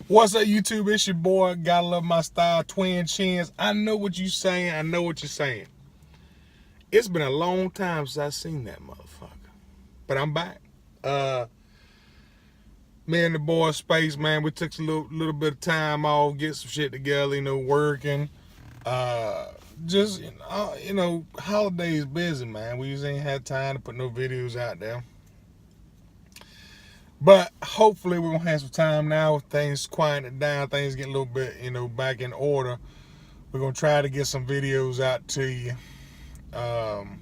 What's up, YouTube? It's your boy. Gotta love my style, TwinChinz. I know what you're saying. I know what you're saying. It's been a long time since I seen that motherfucker, but I'm back. Me and the boy Space, man, we took a little bit of time off, get some shit together, working. Just holidays busy, man. We just ain't had time to put no videos out there. But hopefully we're gonna have some time now with things quieting down, things getting a little bit, back in order. We're gonna try to get some videos out to you. Some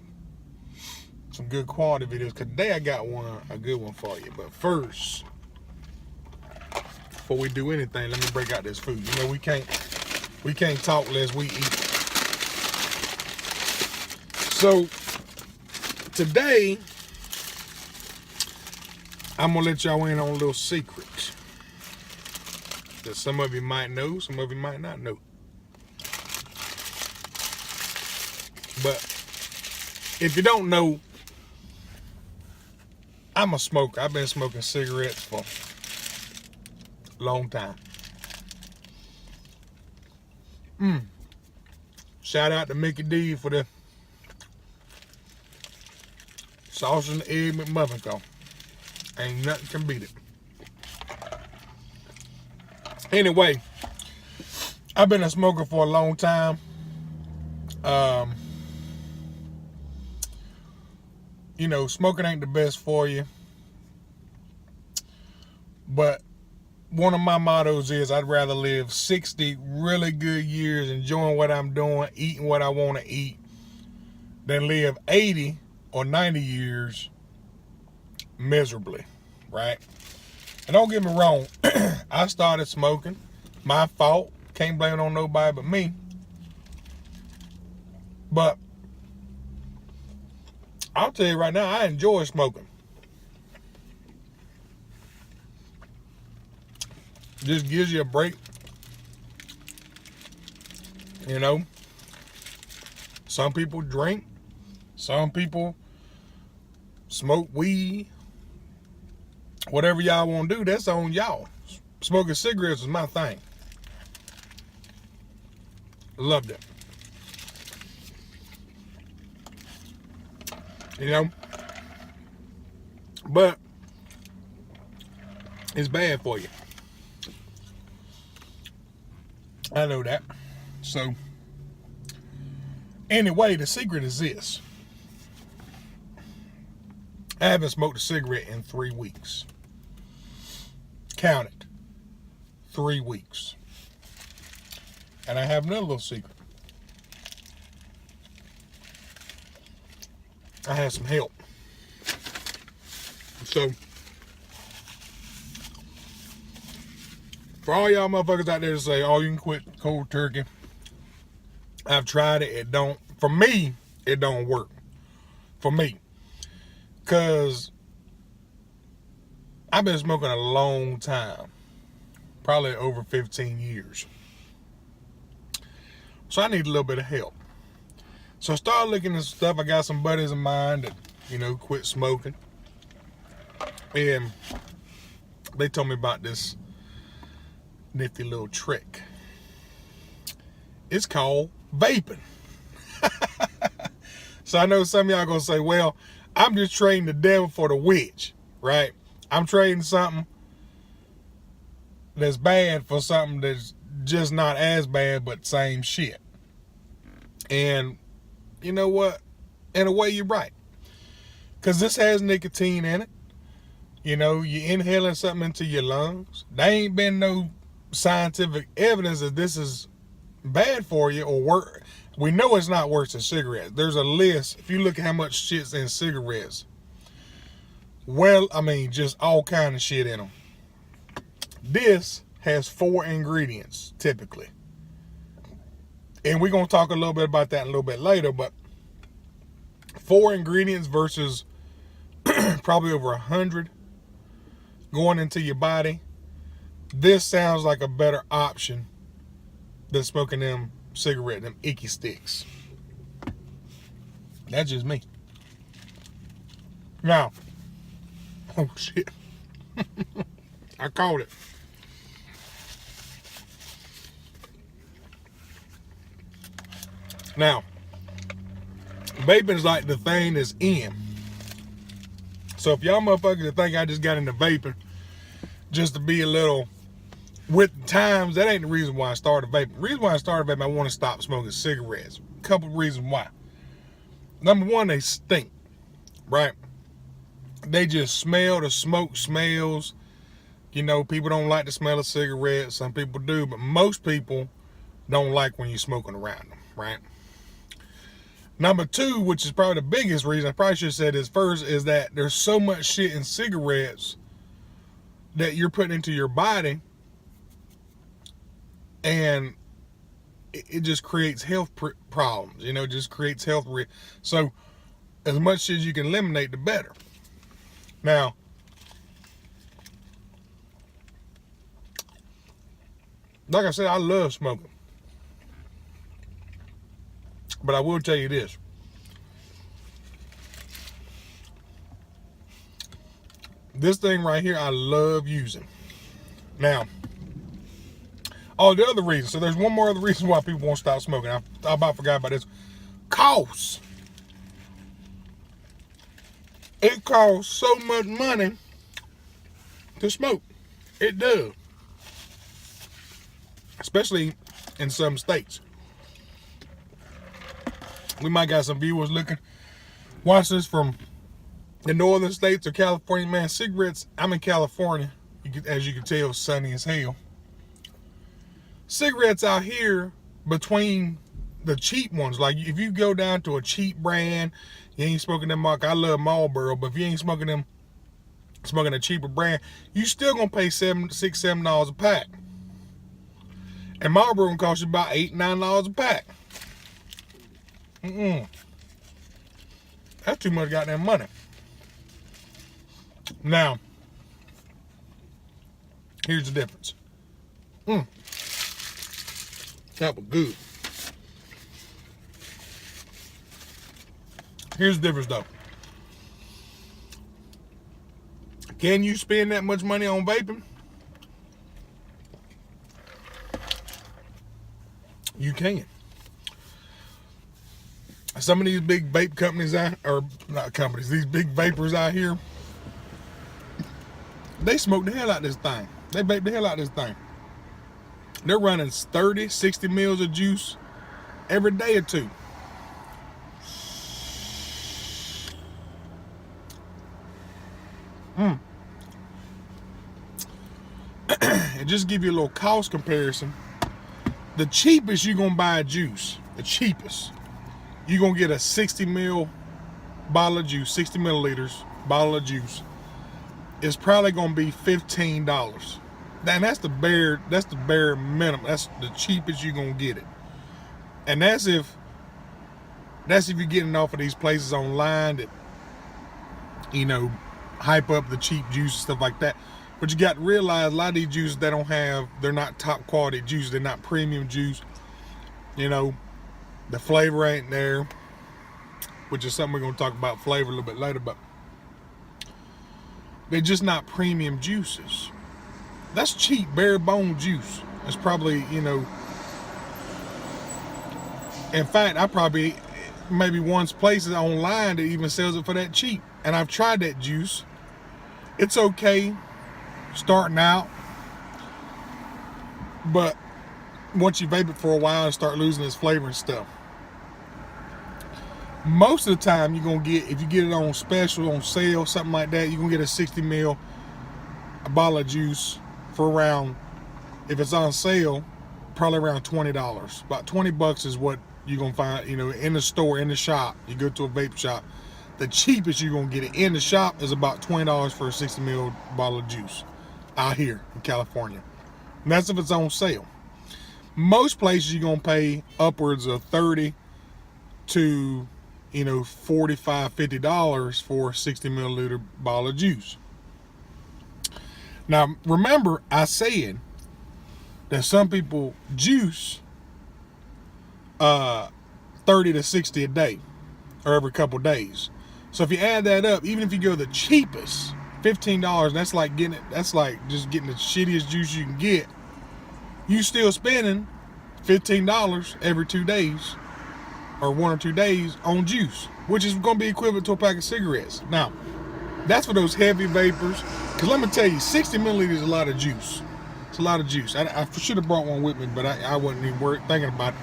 good quality videos. Cause today I got a good one for you. But first, before we do anything, let me break out this food. We can't talk unless we eat. So today I'm gonna let y'all in on a little secret that some of you might know, some of you might not know. But if you don't know, I'm a smoker. I've been smoking cigarettes for a long time. Shout out to Mickey D for the sausage and egg McMuffin call. Ain't nothing can beat it. Anyway, I've been a smoker for a long time. Smoking ain't the best for you. But one of my mottos is I'd rather live 60 really good years enjoying what I'm doing, eating what I want to eat, than live 80 or 90 years miserably, right? And don't get me wrong, I started smoking. My fault. Can't blame it on nobody but me. But I'll tell you right now, I enjoy smoking. Just gives you a break. Some people drink. Some people smoke weed. Whatever y'all want to do, that's on y'all. Smoking cigarettes is my thing. Loved it. But it's bad for you. I know that. So anyway, the secret is this. I haven't smoked a cigarette in 3 weeks. Count it. 3 weeks. And I have another little secret. I had some help. So, for all y'all motherfuckers out there to say, oh, you can quit cold turkey. I've tried it. It don't, for me, it don't work. For me. Because I've been smoking a long time. Probably over 15 years. So I need a little bit of help. So I started looking at stuff. I got some buddies of mine that, quit smoking. And they told me about this nifty little trick. It's called vaping. So I know some of y'all gonna say, well, I'm just trading the devil for the witch, right? I'm trading something that's bad for something that's just not as bad, but same shit. And you know what? In a way, you're right. Because this has nicotine in it. You're inhaling something into your lungs. There ain't been no scientific evidence that this is bad for you or worse. We know it's not worse than cigarettes. There's a list. If you look at how much shit's in cigarettes, just all kind of shit in them. This has 4 ingredients, typically. And we're going to talk a little bit about that a little bit later, but 4 ingredients versus probably over 100 going into your body. This sounds like a better option than smoking them cigarettes, them icky sticks. That's just me. Now, oh shit. I caught it. Now, vaping is like the thing that's in. So if y'all motherfuckers think I just got into vaping just to be a little with the times, that ain't the reason why I started vaping. The reason why I started vaping, I want to stop smoking cigarettes. A couple reasons why. Number one, they stink, right? They just smell, the smoke smells. You know, people don't like the smell of cigarettes. Some people do, but most people don't like when you're smoking around them, right? Number two, which is probably the biggest reason, I probably should have said this first, is that there's so much shit in cigarettes that you're putting into your body, and it just creates health problems. You know, it just creates health risks. So as much shit as you can eliminate, the better. Now, like I said, I love smoking. But I will tell you this. This thing right here, I love using. Now, the other reason. So there's one more other reason why people won't stop smoking. I about forgot about this. Costs. It costs so much money to smoke. It does. Especially in some states. We might got some viewers watch this from the northern states or California. Man, cigarettes, I'm in California. As you can tell, sunny as hell. Cigarettes out here, between the cheap ones, like if you go down to a cheap brand, you ain't smoking them, I love Marlboro, but if you ain't smoking a cheaper brand, you still gonna pay $6-7 a pack. And Marlboro gonna cost you about $8-9 a pack. That's too much goddamn money. Now, here's the difference. That was good. Here's the difference though. Can you spend that much money on vaping? You can. Some of these big vape companies these big vapors out here, they smoke the hell out of this thing. They vape the hell out of this thing. They're running 30, 60 mils of juice every day or two. And just give you a little cost comparison. The cheapest you're going to buy juice, the cheapest, you're going to get a 60 mil bottle of juice, 60 milliliters bottle of juice. It's probably going to be $15. And that's the bare minimum. That's the cheapest you're going to get it. And that's if you're getting off of these places online that, you know, hype up the cheap juice and stuff like that. But you got to realize a lot of these juices they're not top quality juice. They're not premium juice. You know, the flavor ain't there, which is something we're going to talk about flavor a little bit later, but they're just not premium juices. That's cheap, bare bone juice. It's probably, you know, in fact, maybe one place online that even sells it for that cheap. And I've tried that juice. It's okay starting out, but once you vape it for a while, it start losing its flavor and stuff. Most of the time you're gonna get, if you get it on special, on sale, something like that, you're gonna get a 60 mil bottle of juice for around, if it's on sale, probably around $20. About $20 is what you're gonna find, you know, in the store, in the shop. You go to a vape shop, the cheapest you're gonna get it in the shop is about $20 for a 60 mil bottle of juice out here in California. And that's if it's on sale. Most places you're gonna pay upwards of $30 to, you know, $45, $50 for a 60 milliliter bottle of juice. Now, remember, I said that some people juice 30 to 60 a day or every couple days. So if you add that up, even if you go the cheapest, $15, that's like just getting the shittiest juice you can get. You still spending $15 every 2 days or 1 or 2 days on juice, which is going to be equivalent to a pack of cigarettes. Now, that's for those heavy vapors, because let me tell you, 60 milliliters is a lot of juice. It's a lot of juice. I should have brought one with me, but I wasn't even thinking about it.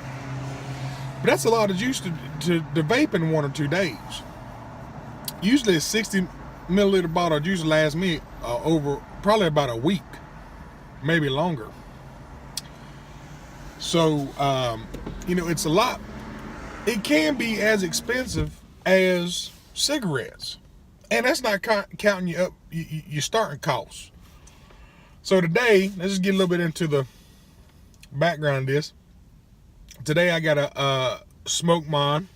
But that's a lot of juice to vape in 1 or 2 days. Usually a 60 milliliter bottle of juice lasts me over probably about a week, maybe longer. So, it's a lot. It can be as expensive as cigarettes. And that's not counting you up your starting costs. So today, let's just get a little bit into the background of this. Today I got a Smoke Mod.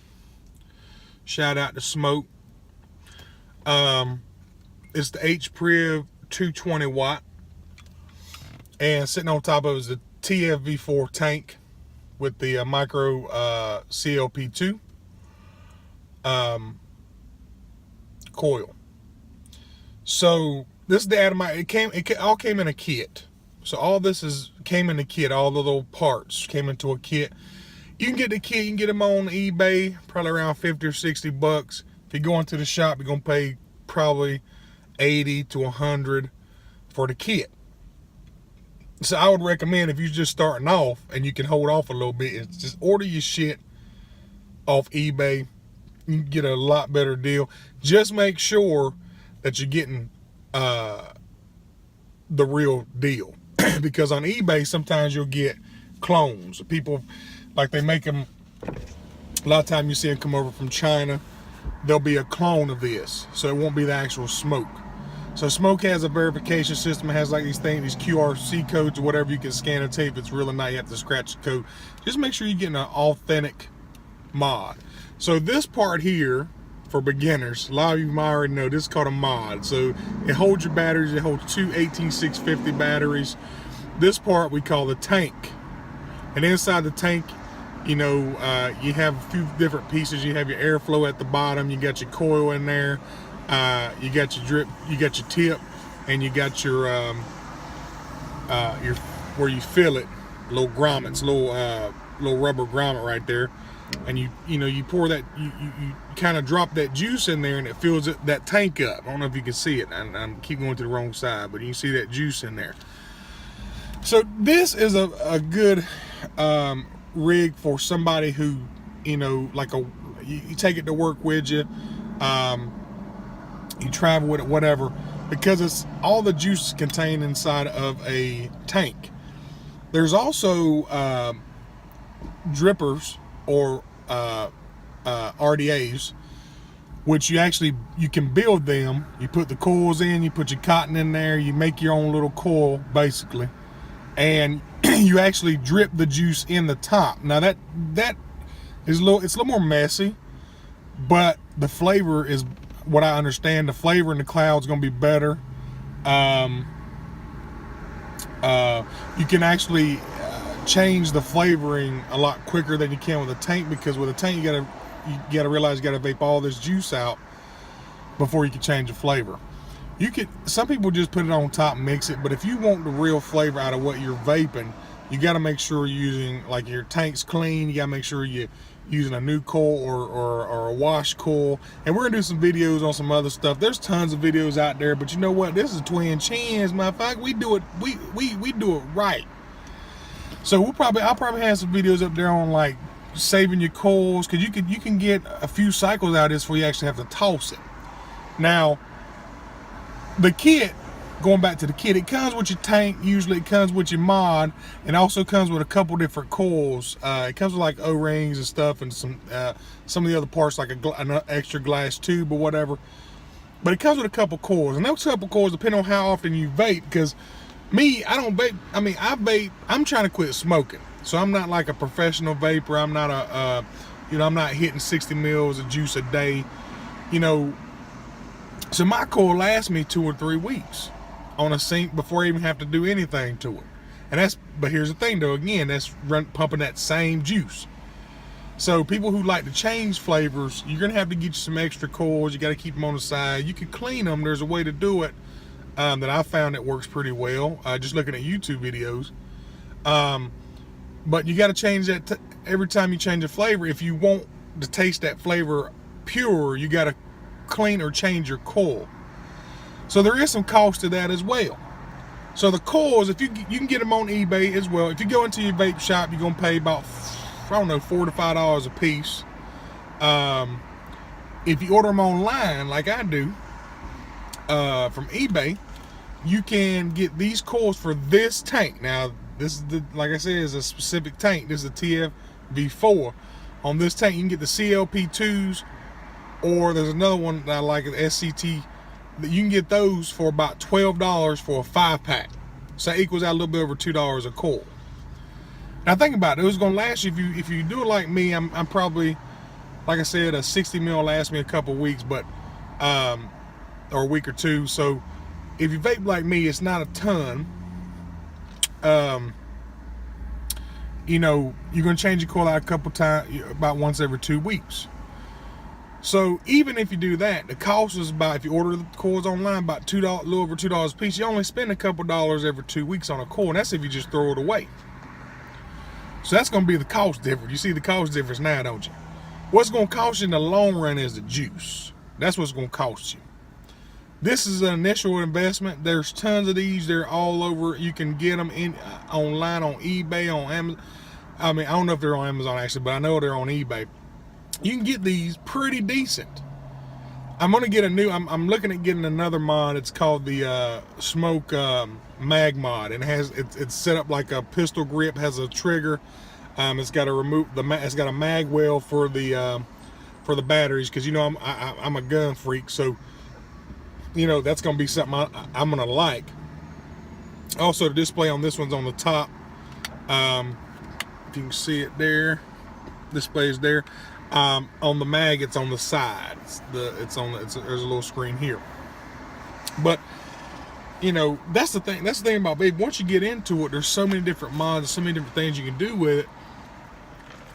Shout out to Smoke. It's the H-Priv 220 watt. And sitting on top of it is the TF V4 tank with the micro CLP2 coil. So this is the atomic. It all came in a kit. So all this came in a kit. All the little parts came into a kit. You can get the kit. You can get them on eBay, probably around 50 or 60 bucks. If you go into the shop, you're gonna pay probably 80 to 100 for the kit. So I would recommend, if you're just starting off and you can hold off a little bit, is just order your shit off eBay. You can get a lot better deal. Just make sure that you're getting the real deal. Because on eBay, sometimes you'll get clones. People, like, they make them, a lot of time you see them come over from China, there'll be a clone of this. So it won't be the actual Smoke. So Smoke has a verification system. It has like these things, these QRC codes or whatever you can scan and tape. If it's really not, you have to scratch the code. Just make sure you're getting an authentic mod. So this part here, for beginners, a lot of you might already know, this is called a mod. So it holds your batteries. It holds two 18650 batteries. This part we call the tank. And inside the tank, you have a few different pieces. You have your airflow at the bottom. You got your coil in there. You got your drip. You got your tip, and you got your where you fill it, little grommets, little rubber grommet right there. And you pour that, you kind of drop that juice in there, and it fills that tank up. I don't know if you can see it. I keep going to the wrong side, but you can see that juice in there. So this is a good rig for somebody who, you take it to work with you, you travel with it, whatever, because it's all the juice is contained inside of a tank. There's also drippers or RDAs, which you can build them. You put the coils in, you put your cotton in there, you make your own little coil basically, and you actually drip the juice in the top. Now that is it's a little more messy, but the flavor is, what I understand, the flavor in the cloud is going to be better. You can actually change the flavoring a lot quicker than you can with a tank, because with a tank you gotta realize you gotta vape all this juice out before you can change the flavor. Some people just put it on top and mix it, but if you want the real flavor out of what you're vaping, you got to make sure you're using, like, your tank's clean. You got to make sure you're using a new coil or a wash coil. And we're gonna do some videos on some other stuff. There's tons of videos out there, but you know what? This is TwinChinz, motherfucker. We do it. We do it right. So I'll probably have some videos up there on, like, saving your coils, because you can get a few cycles out of this before you actually have to toss it. Now, the kit, going back to the kit, it comes with your tank. Usually it comes with your mod, and also comes with a couple different coils. It comes with, like, O-rings and stuff, and some of the other parts, like an extra glass tube or whatever. But it comes with a couple coils, and those couple coils depend on how often you vape. Because me, I don't vape. I mean, I vape. I'm trying to quit smoking, so I'm not like a professional vapor. I'm not I'm not hitting 60 mils of juice a day, So my coil lasts me 2 or 3 weeks on a sink before I even have to do anything to it. But here's the thing, though. Again, that's pumping that same juice. So people who like to change flavors, you're gonna have to get you some extra coils. You got to keep them on the side. You can clean them. There's a way to do it that I found that works pretty well. Just looking at YouTube videos. But you got to change that every time you change a flavor if you want to taste that flavor pure, you got to clean or change your coil. So there is some cost to that as well. So the coils, if you can get them on eBay as well. If you go into your vape shop, you're gonna pay about, I don't know, $4 to $5 a piece. If you order them online, like I do, from eBay, you can get these coils for this tank. Now, this is like I said, is a specific tank. This is a TF V4. On this tank, you can get the CLP2s, or there's another one that I like, the SCT. You can get those for about $12 for a 5-pack. So that equals out a little bit over $2 a coil. Now think about it. It was gonna last you if you do it like me. I'm probably, like I said, a 60 mil lasts me a couple weeks, but or a week or two. So if you vape like me, it's not a ton. You know, you're gonna change your coil out a couple times, about once every 2 weeks. So even if you do that, the cost is about, if you order the coils online, about $2, a little over $2 a piece. You only spend a couple dollars every 2 weeks on a coil, and that's if you just throw it away. So that's going to be the cost difference. You see the cost difference now, don't you? What's going to cost you in the long run is the juice. That's what's going to cost you. This is an initial investment. There's tons of these. They're all over. You can get them online, on eBay, on Amazon. I mean, I don't know if they're on Amazon actually, but I know they're on eBay. You can get these pretty decent. I'm gonna get a new. I'm looking at getting another mod. It's called the Smoke Mag mod, and it's set up like a pistol grip. Has a trigger. It's got it's got a mag well for the batteries, because you know I'm a gun freak, so you know that's gonna be something I'm gonna like. Also, the display on this one's on the top. If you can see it there, display's there. On the mag, it's on the sides. There's a little screen here. But you know, that's the thing. That's the thing about vape. Once you get into it, there's so many different mods, so many different things you can do with it,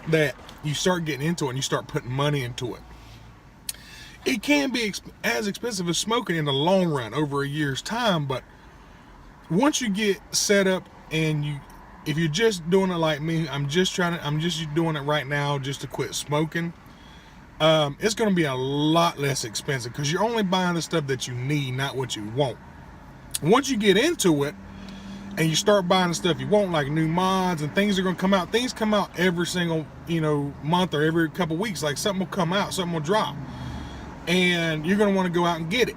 that you start getting into it and you start putting money into it. It can be as expensive as smoking in the long run, over a year's time. But once you get set up, and if you're just doing it like me, I'm just doing it right now just to quit smoking. It's going to be a lot less expensive, because you're only buying the stuff that you need, not what you want. Once you get into it and you start buying the stuff you want, like new mods and things are going to come out. Things come out every single, month, or every couple weeks. Like something will come out, something will drop, and you're going to want to go out and get it.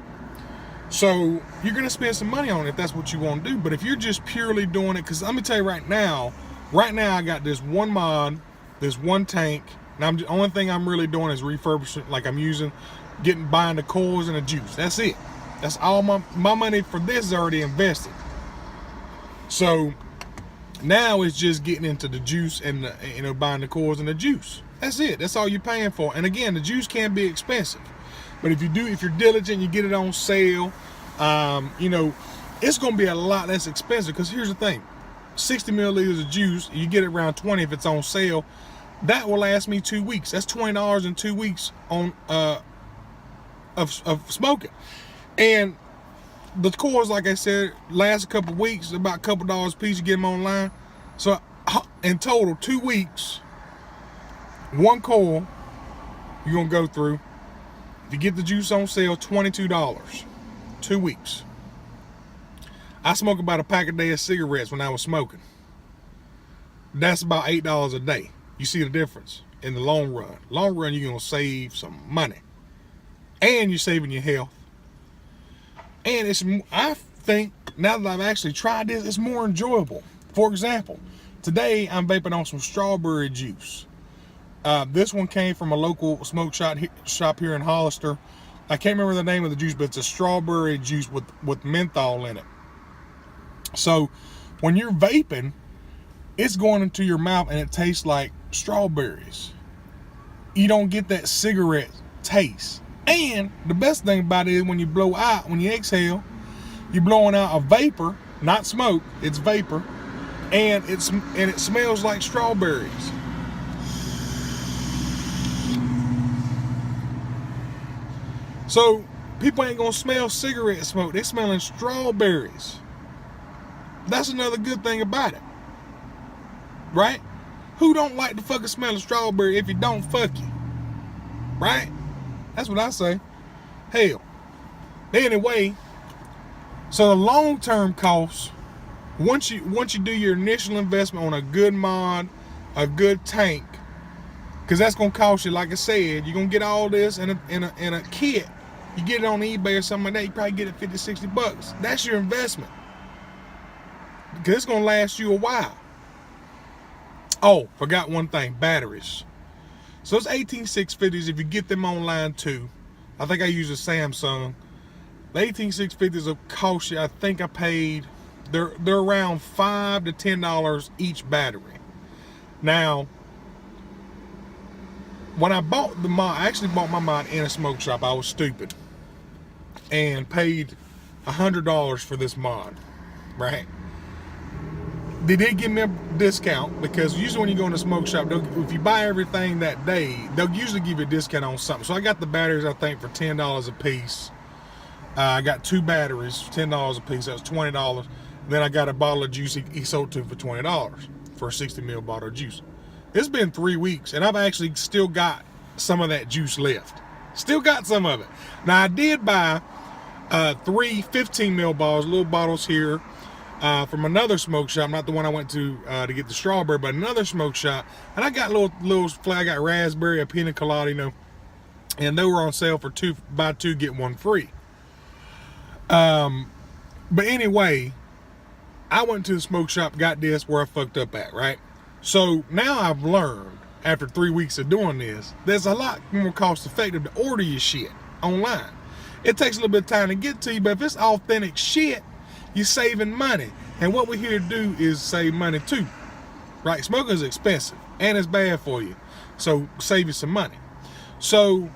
So you're going to spend some money on it if that's what you want to do. But if you're just purely doing it, because let me tell you right now I got this one mod, this one tank. Now the only thing I'm really doing is refurbishing. Like I'm buying the coils and the juice. That's it. That's all my money for this is already invested. So now it's just getting into the juice and buying the coils and the juice. That's it. That's all you're paying for. And again, the juice can be expensive. But if you're diligent, you get it on sale, it's going to be a lot less expensive. Because here's the thing, 60 milliliters of juice, you get it around 20 if it's on sale. That will last me 2 weeks. That's $20 in 2 weeks on of smoking. And the coils, like I said, last a couple weeks, about a couple dollars a piece. You get them online. So in total, 2 weeks, one coil you're going to go through. If you get the juice on sale, $22, 2 weeks. I smoke about a pack a day of cigarettes when I was smoking. That's about $8 a day. You see the difference in the long run. Long run, you're going to save some money. And you're saving your health. And I think, now that I've actually tried this, it's more enjoyable. For example, today I'm vaping on some strawberry juice. This one came from a local smoke shop here in Hollister. I can't remember the name of the juice, but it's a strawberry juice with menthol in it. So when you're vaping, it's going into your mouth and it tastes like strawberries. You don't get that cigarette taste. And the best thing about it is when you exhale, you're blowing out a vapor, not smoke, it's vapor, and it smells like strawberries. So people ain't gonna smell cigarette smoke, they're smelling strawberries. That's another good thing about it, right? Who don't like the fucking smell of strawberry? If you don't, fuck you. right? That's what I say. Hell. Anyway, so the long-term costs, once you do your initial investment on a good mod, a good tank, because that's gonna cost you, like I said, you're gonna get all this in a kit. You get it on eBay or something like that, you probably get it 50, 60 bucks. That's your investment. Because it's gonna last you a while. Oh, forgot one thing, batteries. So it's 18650s if you get them online too. I think I use a Samsung. The 18650s will cost you, I think I paid, they're around $5 to $10 each battery. Now, when I bought the mod, I actually bought my mod in a smoke shop. I was stupid and paid $100 for this mod, right? They did give me a discount because usually when you go in a smoke shop, if you buy everything that day, they'll usually give you a discount on something. So I got the batteries, I think, for $10 a piece. I got 2 batteries, $10 a piece. That was $20. Then I got a bottle of juice he sold to for $20 for a 60 ml bottle of juice. It's been 3 weeks, and I've actually still got some of that juice left. Still got some of it. Now, I did buy 3 15 ml bottles, little bottles here, from another smoke shop, not the one I went to get the strawberry, but another smoke shop. And I got little I got raspberry, a pina colada, you know, and they were on sale for buy 2 get 1 free. But anyway, I went to the smoke shop, got this where I fucked up at, right? So now I've learned, after 3 weeks of doing this, there's a lot more cost effective to order your shit online. It takes a little bit of time to get to you, but if it's authentic shit, you're saving money. And what we're here to do is save money too, right? Smoking is expensive and it's bad for you. So save you some money. So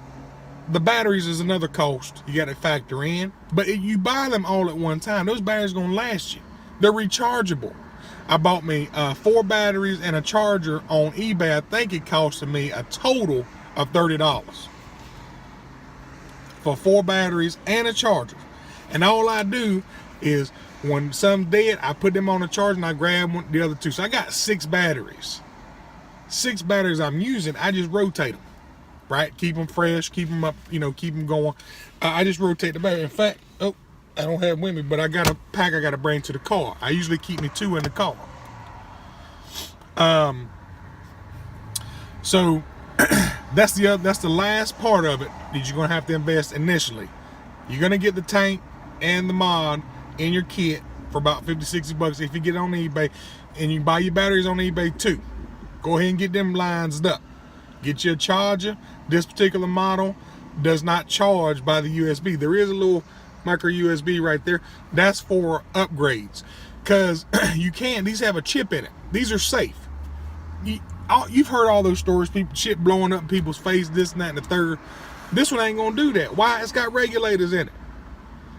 the batteries is another cost you got to factor in. But if you buy them all at one time, those batteries are going to last you. They're rechargeable. I bought me 4 batteries and a charger on eBay. I think it costed me a total of $30 for 4 batteries and a charger. And all I do is when some dead, I put them on a charger and I grab the other 2. So I got 6 batteries. 6 batteries I'm using. I just rotate them, right? Keep them fresh, keep them up, you know, keep them going. I just rotate the battery. In fact, oh, I don't have it with me, but I got a pack I got to bring to the car. I usually keep me 2 in the car. So that's the last part of it that you're gonna have to invest initially. You're gonna get the tank and the mod in your kit for about 50, 60 bucks if you get it on eBay, and you can buy your batteries on eBay too. Go ahead and get them lines up. Get you a charger. This particular model does not charge by the USB. There is a little micro USB right there. That's for upgrades, because these have a chip in it. These are safe. You've heard all those stories, people, shit blowing up in people's face, this and that and the third. This one ain't gonna do that. Why? It's got regulators in it.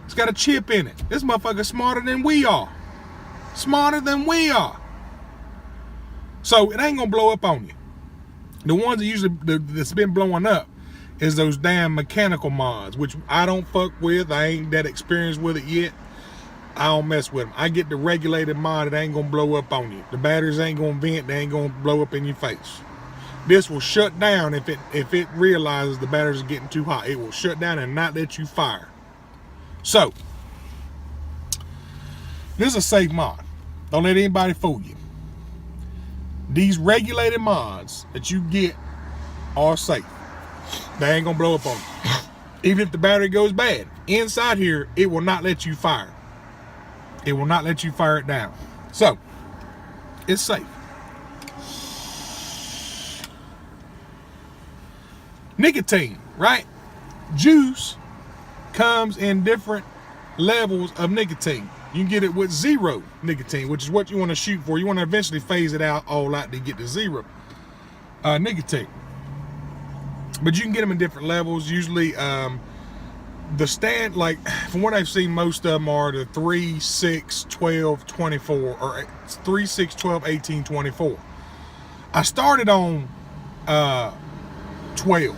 It's got a chip in it. This motherfucker's smarter than we are. Smarter than we are. So it ain't gonna blow up on you. The ones that usually that's been blowing up is those damn mechanical mods, which I don't fuck with. I ain't that experienced with it yet. I don't mess with them. I get the regulated mod. It ain't gonna blow up on you. The batteries ain't gonna vent. They ain't gonna blow up in your face. This will shut down if it realizes the batteries are getting too hot. It will shut down and not let you fire. So this is a safe mod. Don't let anybody fool you. These regulated mods that you get are safe. They ain't gonna blow up on you. Even if the battery goes bad, inside here, it will not let you fire. It will not let you fire it down. So it's safe. Nicotine, right? Juice comes in different levels of nicotine. You can get it with 0 nicotine, which is what you want to shoot for. You want to eventually phase it out all out to get to 0 nicotine. But you can get them in different levels. Usually the stand, like from what I've seen, most of them are the 3, 6, 12, 24, or 3, 6, 12, 18, 24. I started on 12.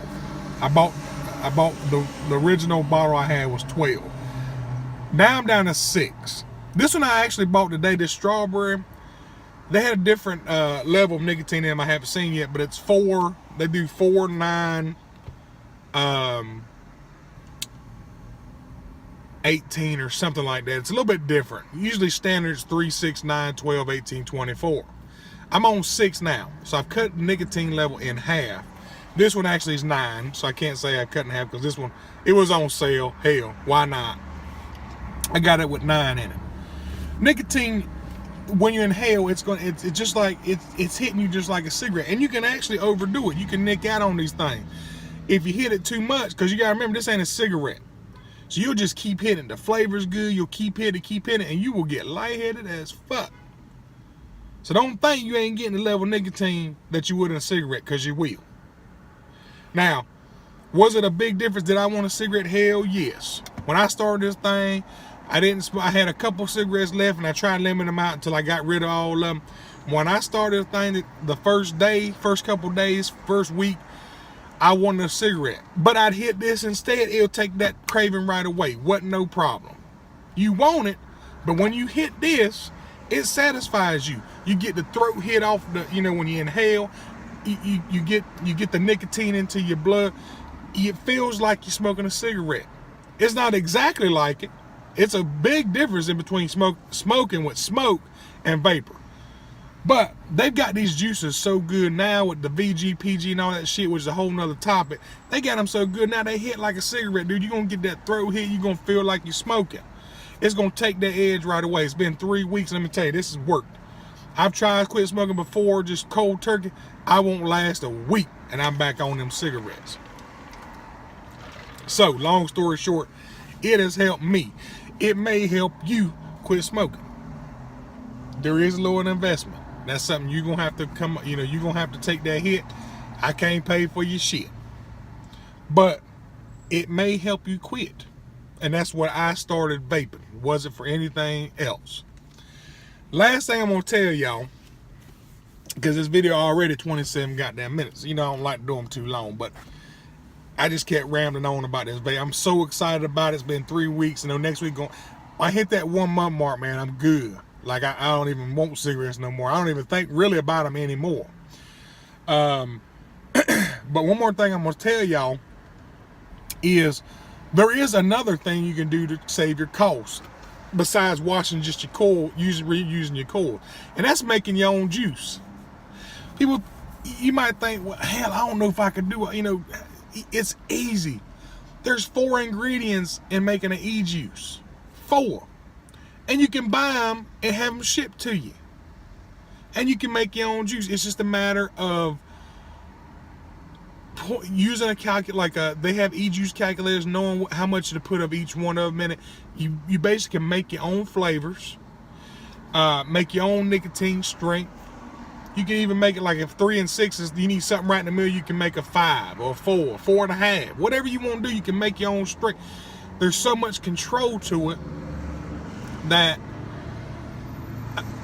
I bought the original bottle I had was 12. Now I'm down to 6. This one I actually bought today, this strawberry. They had a different level of nicotine in them I haven't seen yet, but it's 4. They do 4, 9, 18 or something like that. It's a little bit different. Usually standards 3, 6, 9, 12, 18, 24. I'm on 6 now, so I've cut the nicotine level in half. This one actually is 9, so I can't say I cut in half because this one, it was on sale. Hell, why not? I got it with 9 in it. Nicotine, when you inhale, it's just like it's hitting you just like a cigarette, and you can actually overdo it. You can nick out on these things if you hit it too much, because you gotta remember this ain't a cigarette. So you'll just keep hitting. The flavor's good. You'll keep hitting, and you will get lightheaded as fuck. So don't think you ain't getting the level of nicotine that you would in a cigarette, because you will. Now, was it a big difference? Did I want a cigarette? Hell yes. When I started this thing, I had a couple cigarettes left, and I tried limiting them out until I got rid of all of them. When I started the thing, the first couple days, first week, I wanted a cigarette, but I'd hit this instead. It'll take that craving right away. Wasn't no problem. You want it, but when you hit this, it satisfies you. You get the throat hit off the, when you inhale, you get the nicotine into your blood. It feels like you're smoking a cigarette. It's not exactly like it. It's a big difference in between smoking with smoke and vapor. But they've got these juices so good now with the VG, PG, and all that shit, which is a whole nother topic. They got them so good now they hit like a cigarette, dude. You're going to get that throat hit. You're going to feel like you're smoking. It's going to take that edge right away. It's been 3 weeks. Let me tell you, this has worked. I've tried to quit smoking before, just cold turkey. I won't last a week, and I'm back on them cigarettes. So, long story short, it has helped me. It may help you quit smoking. There is a lower investment. That's something you're going to have to you're going to have to take that hit. I can't pay for your shit. But it may help you quit. And that's what I started vaping. Wasn't for anything else. Last thing I'm going to tell y'all, because this video already 27 goddamn minutes. I don't like to do them too long, but I just kept rambling on about this vape. I'm so excited about it. It's been 3 weeks. Next week, I hit that 1 month mark, man, I'm good. Like, I don't even want cigarettes no more. I don't even think really about them anymore. But one more thing I'm going to tell y'all is there is another thing you can do to save your cost besides washing just your coil, reusing your coil. And that's making your own juice. People, you might think, well, hell, I don't know if I could do it. It's easy. There's 4 ingredients in making an e-juice. 4. And you can buy them and have them shipped to you. And you can make your own juice. It's just a matter of using a calculator. They have e-juice calculators, knowing how much to put of each one of them in it. You basically can make your own flavors, make your own nicotine strength. You can even make it like if 3 and 6 is, you need something right in the middle, you can make a 5 or 4, 4.5. Whatever you want to do, you can make your own strength. There's so much control to it that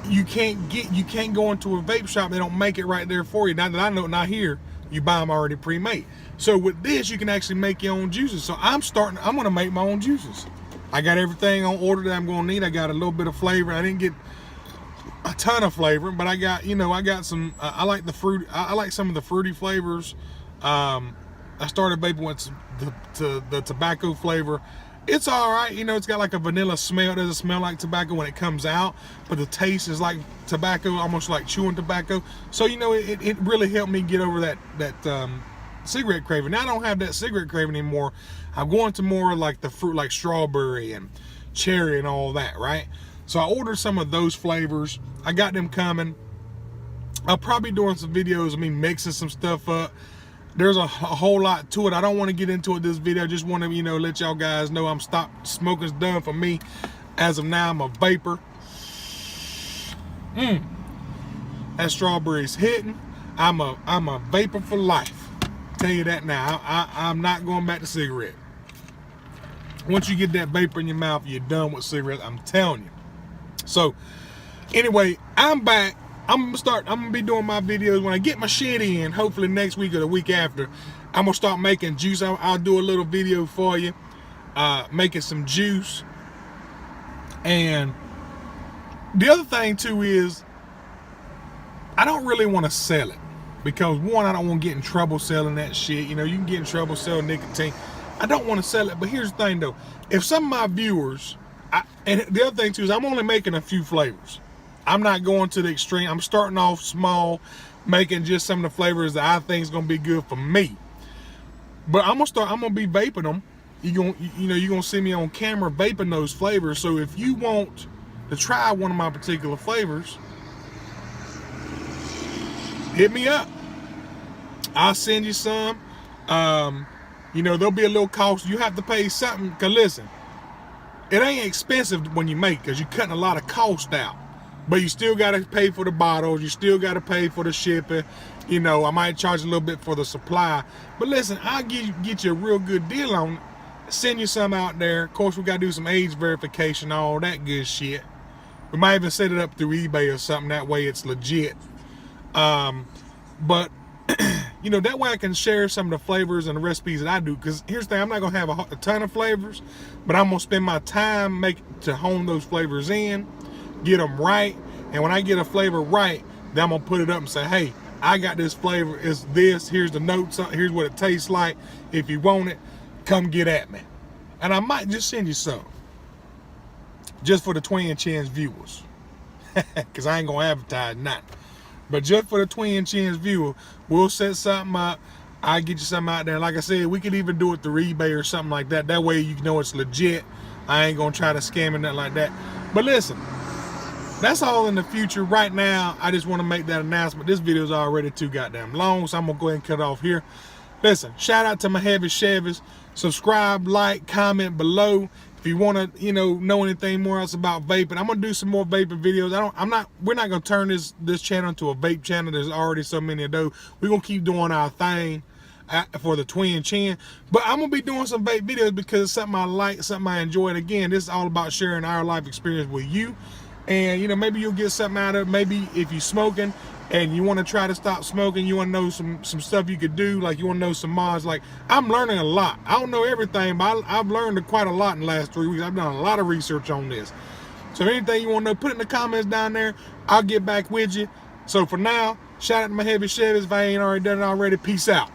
you can't go into a vape shop. They don't make it right there for you. Now that I know, not here, you buy them already pre-made. So with this, you can actually make your own juices. So I'm going to make my own juices. I got everything on order that I'm going to need. I got a little bit of flavor. I didn't get a ton of flavor, but I got some, I like the fruit. I like some of the fruity flavors. I started vaping with the tobacco flavor. It's all right, it's got like a vanilla smell. It doesn't smell like tobacco when it comes out, but the taste is like tobacco, almost like chewing tobacco. So it really helped me get over that cigarette craving. Now I don't have that cigarette craving anymore. I'm going to more like the fruit, like strawberry and cherry and all that, right? So I ordered some of those flavors. I got them coming. I'll probably be doing some videos of me mixing some stuff up. There's a whole lot to it. I don't want to get into it this video. I just want to, let y'all guys know I'm stopped. Smoking's done for me. As of now, I'm a vapor. That strawberry's hitting. I'm a vapor for life. Tell you that now. I'm not going back to cigarette. Once you get that vapor in your mouth, you're done with cigarettes. I'm telling you. So, anyway, I'm back. I'm gonna be doing my videos when I get my shit in. Hopefully next week or the week after, I'm gonna start making juice. I'll do a little video for you, making some juice. And the other thing too is, I don't really want to sell it. because one, I don't want to get in trouble selling that shit. You know, you can get in trouble selling nicotine. I don't want to sell it, but here's the thing though. If some of my viewers, and the other thing too is I'm only making a few flavors. I'm not going to the extreme. I'm starting off small, making just some of the flavors that I think is gonna be good for me. But I'm gonna be vaping them. You're gonna see me on camera vaping those flavors. So if you want to try one of my particular flavors, hit me up. I'll send you some. You know, there'll be a little cost. You have to pay something. Cause listen, it ain't expensive when you make, cause you're cutting a lot of cost out. But you still gotta pay for the bottles. You still gotta pay for the shipping. You know, I might charge a little bit for the supply. But listen, I'll get you a real good deal on it. Send you some out there. Of course, we gotta do some age verification, all that good shit. We might even set it up through eBay or something. That way it's legit. But you know, that way I can share some of the flavors and the recipes that I do. Because here's the thing, I'm not gonna have a ton of flavors, but I'm gonna spend my time to hone those flavors in, get them right. And when I get a flavor right, then I'm gonna put it up and say, hey, I got this flavor, it's this, here's the notes, here's what it tastes like. If you want it, come get at me. And I might just send you some, just for the TwinChinz viewers, because I ain't gonna advertise nothing. But just for the TwinChinz viewer, we'll set something up. I'll get you something out there. Like I said, we could even do it through eBay or something like that. That way you know it's legit. I ain't gonna try to scam or nothing like that. But listen, that's all in the future. Right now, I just want to make that announcement. This video is already too goddamn long, so I'm gonna go ahead and cut off here. Listen, shout out to my heavy Chevys. Subscribe, like, comment below if you want to, you know anything more else about vaping. I'm gonna do some more vaping videos. We're not gonna turn this channel into a vape channel. There's already so many of those. We're gonna keep doing our thing for the TwinChinz. But I'm gonna be doing some vape videos because it's something I like, something I enjoy. And again, this is all about sharing our life experience with you. And you know, maybe you'll get something out of it. Maybe if you're smoking and you want to try to stop smoking, you want to know some stuff you could do, like you want to know some mods. Like, I'm learning a lot. I don't know everything, but I've learned quite a lot in the last 3 weeks. I've done a lot of research on this. So anything you want to know, put it in the comments down there. I'll get back with you. So for now, shout out to my heavy Chevys if I ain't already done it already. Peace out.